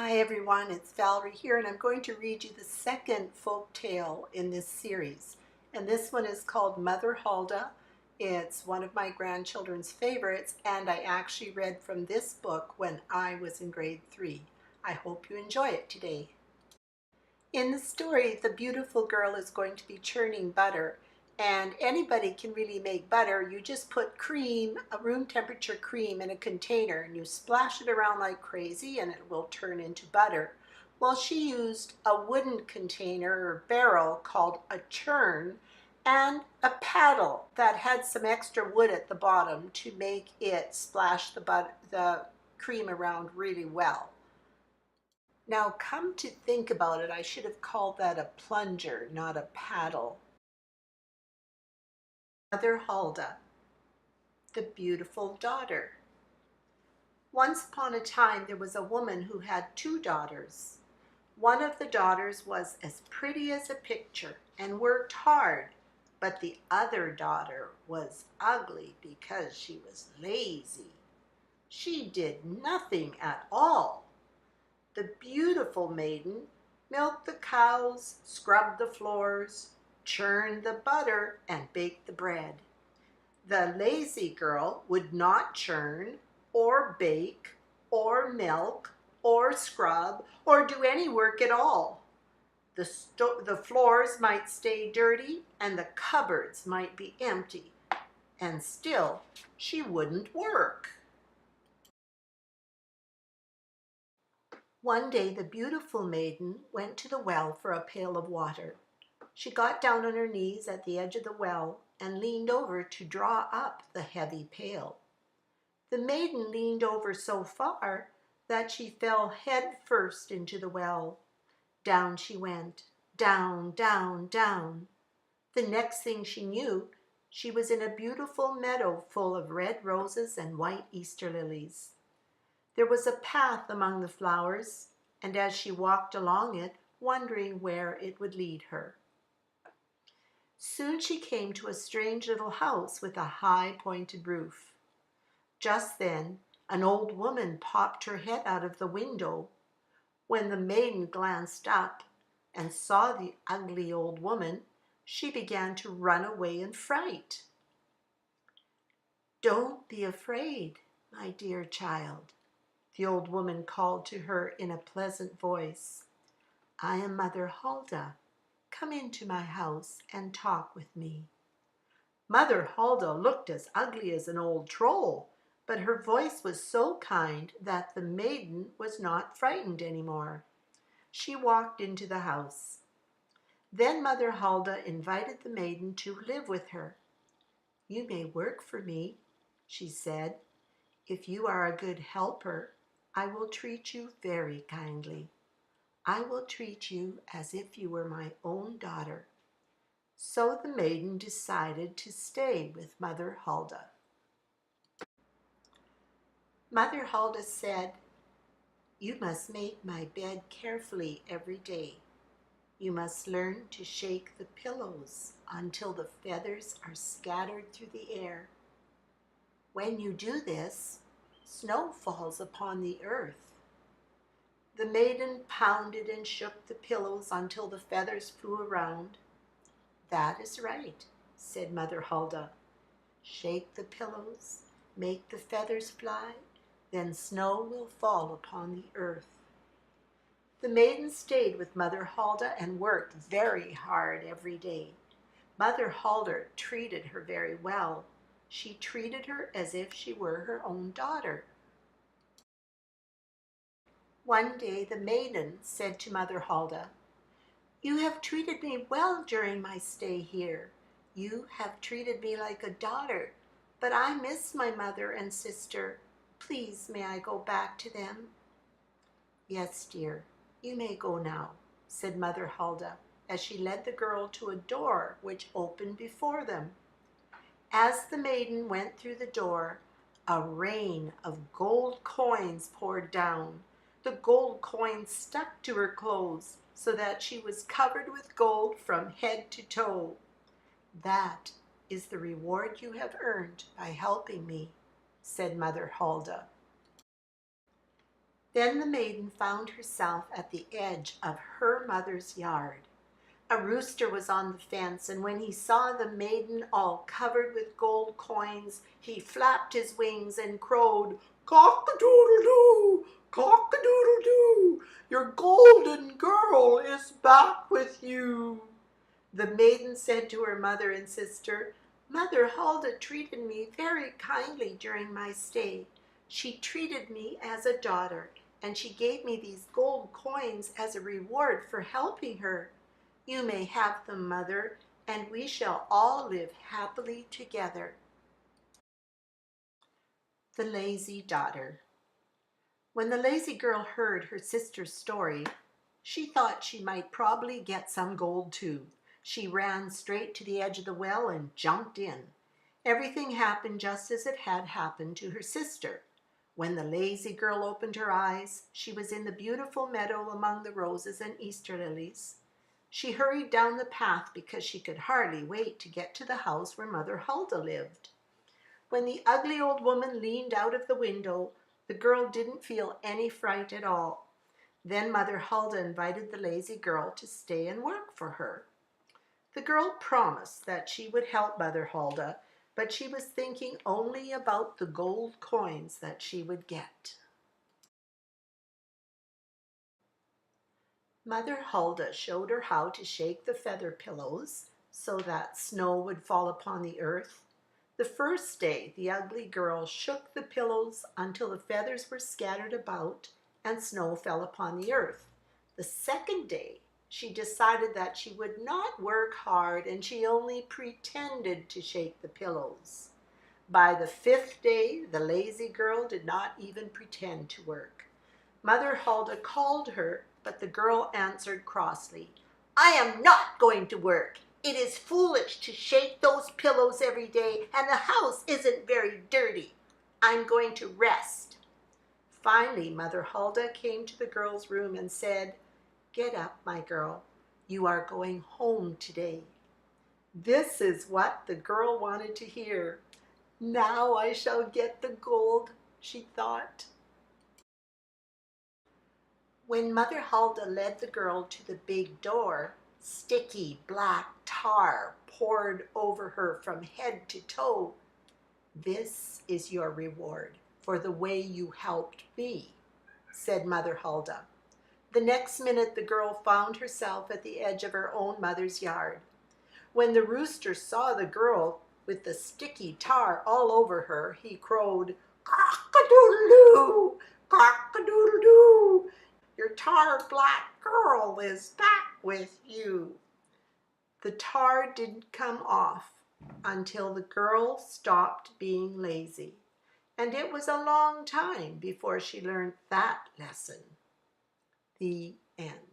Hi everyone, it's Valerie here, and I'm going to read you the second folk tale in this series. And this one is called Mother Hulda. It's one of my grandchildren's favorites, and I actually read from this book when I was in grade 3. I hope you enjoy it today. In the story, the beautiful girl is going to be churning butter, and anybody can really make butter. You just put cream, a room temperature cream, in a container, and you splash it around like crazy, and it will turn into butter. Well, she used a wooden container or barrel called a churn and a paddle that had some extra wood at the bottom to make it splash the cream around really well. Now, come to think about it, I should have called that a plunger, not a paddle. Mother Hulda, the beautiful daughter. Once upon a time, there was a woman who had 2 daughters. One of the daughters was as pretty as a picture and worked hard, but the other daughter was ugly because she was lazy. She did nothing at all. The beautiful maiden milked the cows, scrubbed the floors, churned the butter, and baked the bread. The lazy girl would not churn, or bake, or milk, or scrub, or do any work at all. The floors might stay dirty, and the cupboards might be empty, and still she wouldn't work. One day the beautiful maiden went to the well for a pail of water. She got down on her knees at the edge of the well and leaned over to draw up the heavy pail. The maiden leaned over so far that she fell head first into the well. Down she went, down, down, down. The next thing she knew, she was in a beautiful meadow full of red roses and white Easter lilies. There was a path among the flowers, and as she walked along it, wondering where it would lead her, soon she came to a strange little house with a high pointed roof. Just then, an old woman popped her head out of the window. When the maiden glanced up and saw the ugly old woman, she began to run away in fright. "Don't be afraid, my dear child," the old woman called to her in a pleasant voice. "I am Mother Hulda. Come into my house and talk with me." Mother Hulda looked as ugly as an old troll, but her voice was so kind that the maiden was not frightened anymore. She walked into the house. Then Mother Hulda invited the maiden to live with her. "You may work for me," she said. "If you are a good helper, I will treat you very kindly. I will treat you as if you were my own daughter." So the maiden decided to stay with Mother Hulda. Mother Hulda said, "You must make my bed carefully every day. You must learn to shake the pillows until the feathers are scattered through the air. When you do this, snow falls upon the earth." The maiden pounded and shook the pillows until the feathers flew around. "That is right," said Mother Hulda. "Shake the pillows, make the feathers fly, then snow will fall upon the earth." The maiden stayed with Mother Hulda and worked very hard every day. Mother Hulda treated her very well. She treated her as if she were her own daughter. One day the maiden said to Mother Hulda, "You have treated me well during my stay here. You have treated me like a daughter, but I miss my mother and sister. Please, may I go back to them?" "Yes, dear, you may go now," said Mother Hulda, as she led the girl to a door which opened before them. As the maiden went through the door, a rain of gold coins poured down. The gold coins stuck to her clothes so that she was covered with gold from head to toe. "That is the reward you have earned by helping me," said Mother Hulda. Then the maiden found herself at the edge of her mother's yard. A rooster was on the fence, and when he saw the maiden all covered with gold coins, he flapped his wings and crowed, "Cock-a-doodle-doo! Cock-a-doodle-doo! Your golden girl is back with you." The maiden said to her mother and sister, "Mother Hulda treated me very kindly during my stay. She treated me as a daughter, and she gave me these gold coins as a reward for helping her. You may have them, mother, and we shall all live happily together." The lazy daughter. When the lazy girl heard her sister's story, she thought she might probably get some gold too. She ran straight to the edge of the well and jumped in. Everything happened just as it had happened to her sister. When the lazy girl opened her eyes, she was in the beautiful meadow among the roses and Easter lilies. She hurried down the path because she could hardly wait to get to the house where Mother Hulda lived. When the ugly old woman leaned out of the window, the girl didn't feel any fright at all. Then Mother Hulda invited the lazy girl to stay and work for her. The girl promised that she would help Mother Hulda, but she was thinking only about the gold coins that she would get. Mother Hulda showed her how to shake the feather pillows so that snow would fall upon the earth. The first day, the ugly girl shook the pillows until the feathers were scattered about and snow fell upon the earth. The second day, she decided that she would not work hard and she only pretended to shake the pillows. By the fifth day, the lazy girl did not even pretend to work. Mother Hulda called her, but the girl answered crossly, "I am not going to work. It is foolish to shake those pillows every day, and the house isn't very dirty. I'm going to rest." Finally, Mother Hulda came to the girl's room and said, "Get up, my girl. You are going home today." This is what the girl wanted to hear. "Now I shall get the gold," she thought. When Mother Hulda led the girl to the big door, sticky black tar poured over her from head to toe. "This is your reward for the way you helped me," said Mother Hulda. The next minute the girl found herself at the edge of her own mother's yard. When the rooster saw the girl with the sticky tar all over her, he crowed, "Cock-a-doodle-doo! Cock-a-doodle-doo! Your tar black girl is back with you." The tar didn't come off until the girl stopped being lazy, and it was a long time before she learned that lesson. The end.